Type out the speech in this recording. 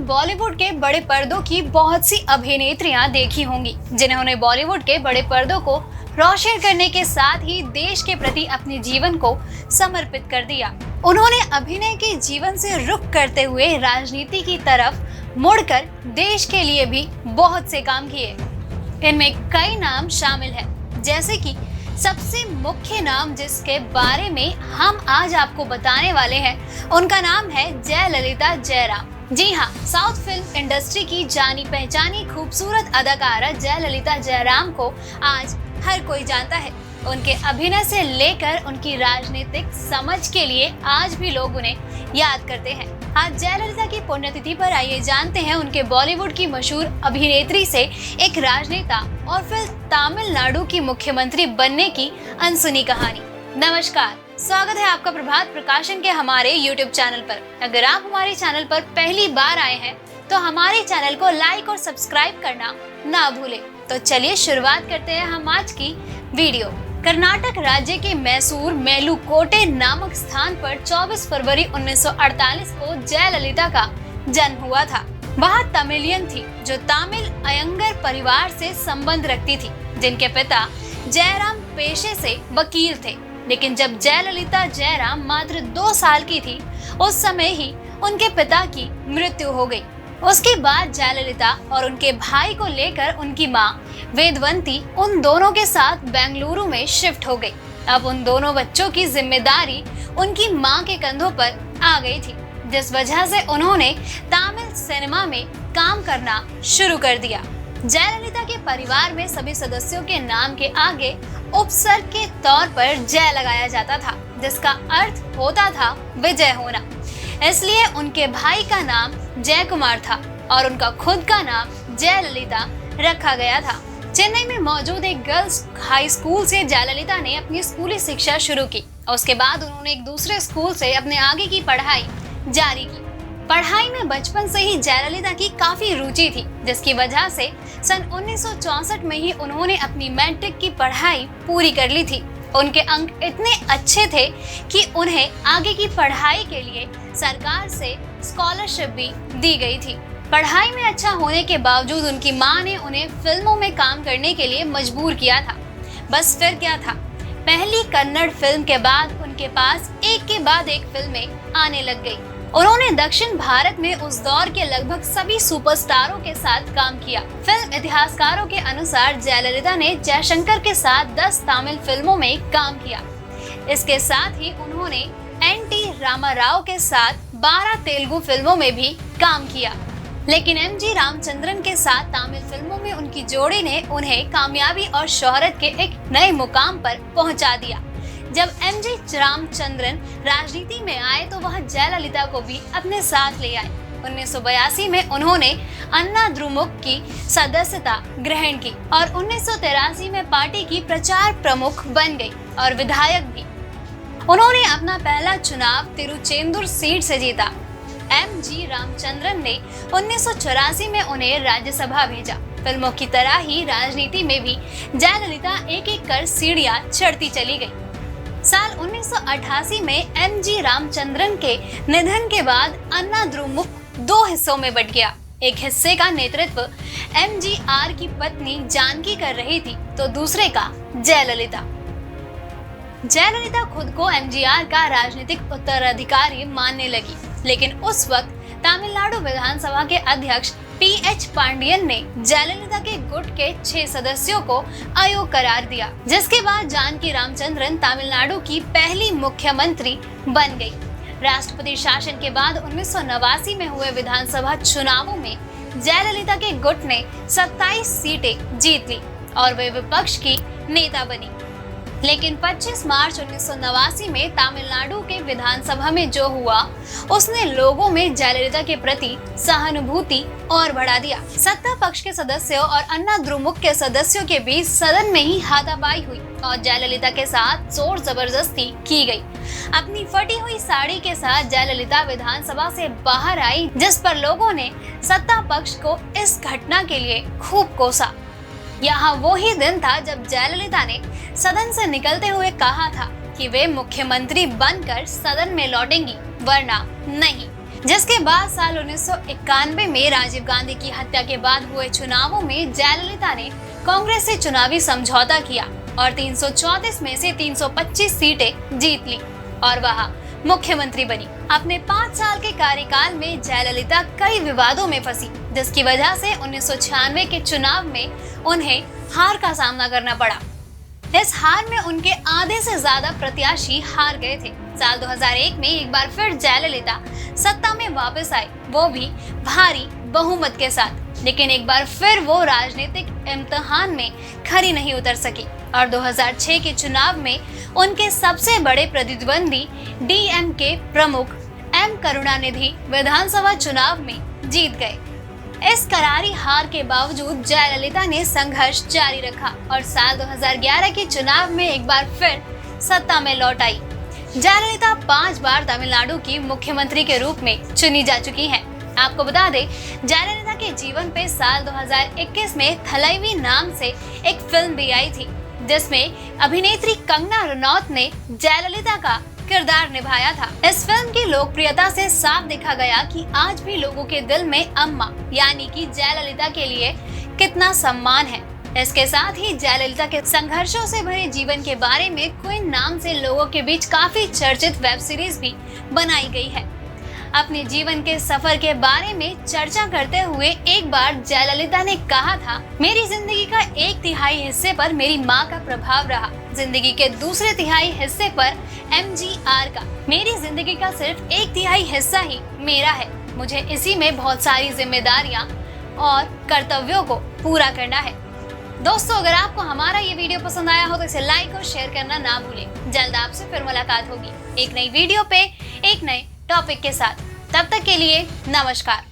बॉलीवुड के बड़े पर्दों की बहुत सी अभिनेत्रियां देखी होंगी जिन्होंने बॉलीवुड के बड़े पर्दों को रोशन करने के साथ ही देश के प्रति अपने जीवन को समर्पित कर दिया। उन्होंने अभिनय के जीवन से रुख करते हुए राजनीति की तरफ मुड़कर देश के लिए भी बहुत से काम किए। इनमें कई नाम शामिल हैं, जैसे कि सबसे मुख्य नाम जिसके बारे में हम आज आपको बताने वाले हैं, उनका नाम है जयललिता जयराम। जी हाँ, साउथ फिल्म इंडस्ट्री की जानी पहचानी खूबसूरत अदाकारा जयललिता जयराम को आज हर कोई जानता है। उनके अभिनय से लेकर उनकी राजनीतिक समझ के लिए आज भी लोग उन्हें याद करते हैं। आज जयललिता की पुण्यतिथि पर आइए जानते हैं उनके बॉलीवुड की मशहूर अभिनेत्री से एक राजनेता और फिर तमिलनाडु की मुख्यमंत्री बनने की अनसुनी कहानी। नमस्कार, स्वागत है आपका प्रभात प्रकाशन के हमारे YouTube चैनल पर। अगर आप हमारे चैनल पर पहली बार आए हैं तो हमारे चैनल को लाइक और सब्सक्राइब करना ना भूलें। तो चलिए शुरुआत करते हैं हम आज की वीडियो। कर्नाटक राज्य के मैसूर मेलुकोटे नामक स्थान पर 24 फरवरी 1948 को जयललिता का जन्म हुआ था। वह तमिलियन थी जो तमिल अयंगर परिवार से संबंध रखती थी, जिनके पिता जयराम पेशे से वकील थे। लेकिन जब जयललिता जयराम मात्र 2 साल की थी, उस समय ही उनके पिता की मृत्यु हो गई। उसके बाद जयललिता और उनके भाई को लेकर उनकी मां वेदवंती उन दोनों के साथ बेंगलुरु में शिफ्ट हो गई। अब उन दोनों बच्चों की जिम्मेदारी उनकी मां के कंधों पर आ गई थी, जिस वजह से उन्होंने तमिल सिनेमा में काम करना शुरू कर दिया। जयललिता के परिवार में सभी सदस्यों के नाम के आगे उपसर्ग के तौर पर जय लगाया जाता था, जिसका अर्थ होता था विजय होना। इसलिए उनके भाई का नाम जय कुमार था और उनका खुद का नाम जयललिता रखा गया था। चेन्नई में मौजूद एक गर्ल्स हाई स्कूल से जयललिता ने अपनी स्कूली शिक्षा शुरू की और उसके बाद उन्होंने एक दूसरे स्कूल से अपने आगे की पढ़ाई जारी की। पढ़ाई में बचपन से ही जयललिता की काफी रुचि थी, जिसकी वजह से सन 1964 में ही उन्होंने अपनी मैट्रिक की पढ़ाई पूरी कर ली थी। उनके अंक इतने अच्छे थे कि उन्हें आगे की पढ़ाई के लिए सरकार से स्कॉलरशिप भी दी गई थी। पढ़ाई में अच्छा होने के बावजूद उनकी मां ने उन्हें फिल्मों में काम करने के लिए मजबूर किया था। बस फिर क्या था, पहली कन्नड़ फिल्म के बाद उनके पास एक के बाद एक फिल्में आने लग गई। उन्होंने दक्षिण भारत में उस दौर के लगभग सभी सुपरस्टारों के साथ काम किया। फिल्म इतिहासकारों के अनुसार जयललिता ने जयशंकर के साथ 10 तमिल फिल्मों में काम किया। इसके साथ ही उन्होंने एन.टी. रामाराव के साथ 12 तेलुगु फिल्मों में भी काम किया। लेकिन एम.जी. रामचंद्रन के साथ तमिल फिल्मों में उनकी जोड़ी ने उन्हें कामयाबी और शोहरत के एक नए मुकाम पर पहुंचा दिया। जब एम.जी. रामचंद्रन राजनीति में आए तो वह जयललिता को भी अपने साथ ले आए। 1982 में उन्होंने अन्ना द्रुमुक की सदस्यता ग्रहण की और 1983 में पार्टी की प्रचार प्रमुख बन गई और विधायक भी। उन्होंने अपना पहला चुनाव तिरुचेंदुर सीट से जीता। एम.जी. रामचंद्रन ने 1984 में उन्हें राज्यसभा भेजा। फिल्मों की तरह ही राजनीति में भी जयललिता एक एक कर सीढ़ियां चढ़ती चली गई। साल 1988 में एम.जी. रामचंद्रन के निधन के बाद अन्ना द्रुमुक 2 हिस्सों में बंट गया। एक हिस्से का नेतृत्व एम.जी.आर. की पत्नी जानकी कर रही थी तो दूसरे का जयललिता। जयललिता खुद को एम.जी.आर. का राजनीतिक उत्तराधिकारी मानने लगी, लेकिन उस वक्त तमिलनाडु विधानसभा के अध्यक्ष पी.एच. पांडियन ने जयललिता के गुट के 6 सदस्यों को अयोग्य करार दिया, जिसके बाद जानकी रामचंद्रन तमिलनाडु की पहली मुख्यमंत्री बन गई। राष्ट्रपति शासन के बाद 1989 में हुए विधानसभा चुनावों में जयललिता के गुट ने 27 सीटें जीत ली और वे विपक्ष की नेता बनी। लेकिन 25 मार्च 1989 में तमिलनाडु के विधानसभा में जो हुआ, उसने लोगों में जयललिता के प्रति सहानुभूति और बढ़ा दिया। सत्ता पक्ष के सदस्यों और अन्ना द्रुमुक के सदस्यों के बीच सदन में ही हाथापाई हुई और जयललिता के साथ जोर जबरदस्ती की गई। अपनी फटी हुई साड़ी के साथ जयललिता विधानसभा से बाहर आई, जिस पर लोगों ने सत्ता पक्ष को इस घटना के लिए खूब कोसा। यहाँ वो ही दिन था जब जयललिता ने सदन से निकलते हुए कहा था कि वे मुख्यमंत्री बनकर सदन में लौटेंगी, वरना नहीं। जिसके बाद साल 1991 में राजीव गांधी की हत्या के बाद हुए चुनावों में जयललिता ने कांग्रेस से चुनावी समझौता किया और 334 में से 325 सीटें जीत ली और वह मुख्यमंत्री बनी। अपने 5 साल के कार्यकाल में जयललिता कई विवादों में फंसी, जिसकी वजह से 1996 के चुनाव में उन्हें हार का सामना करना पड़ा। इस हार में उनके आधे से ज्यादा प्रत्याशी हार गए थे। साल 2001 में एक बार फिर जयललिता सत्ता में वापस आई, वो भी भारी बहुमत के साथ, लेकिन एक बार फिर वो राजनीतिक इम्तिहान में खरी नहीं उतर सकी और 2006 के चुनाव में उनके सबसे बड़े प्रतिद्वंदी डीएमके प्रमुख एम करुणानिधि विधानसभा चुनाव में जीत गए। इस करारी हार के बावजूद जयललिता ने संघर्ष जारी रखा और साल 2011 के चुनाव में एक बार फिर सत्ता में लौट आई। जयललिता 5 बार तमिलनाडु की मुख्यमंत्री के रूप में चुनी जा चुकी हैं। आपको बता दें, जयललिता के जीवन पे साल 2021 में थलैवी नाम से एक फिल्म भी आई थी, जिसमें अभिनेत्री कंगना रनौत ने जयललिता का किरदार निभाया था। इस फिल्म की लोकप्रियता से साफ देखा गया कि आज भी लोगों के दिल में अम्मा यानी कि जयललिता के लिए कितना सम्मान है। इसके साथ ही जयललिता के संघर्षों से भरे जीवन के बारे में क्वीन नाम से लोगों के बीच काफी चर्चित वेब सीरीज भी बनाई गई है। अपने जीवन के सफर के बारे में चर्चा करते हुए एक बार जयललिता ने कहा था, मेरी जिंदगी का 1/3 हिस्से पर मेरी माँ का प्रभाव रहा, जिंदगी के दूसरे तिहाई हिस्से पर एमजीआर का, मेरी जिंदगी का सिर्फ 1/3 हिस्सा ही मेरा है। मुझे इसी में बहुत सारी जिम्मेदारियां और कर्तव्यों को पूरा करना है। दोस्तों, अगर आपको हमारा ये वीडियो पसंद आया हो तो इसे लाइक और शेयर करना ना भूलें। जल्द आपसे फिर मुलाकात होगी एक नई वीडियो पे एक नए टॉपिक के साथ। तब तक के लिए नमस्कार।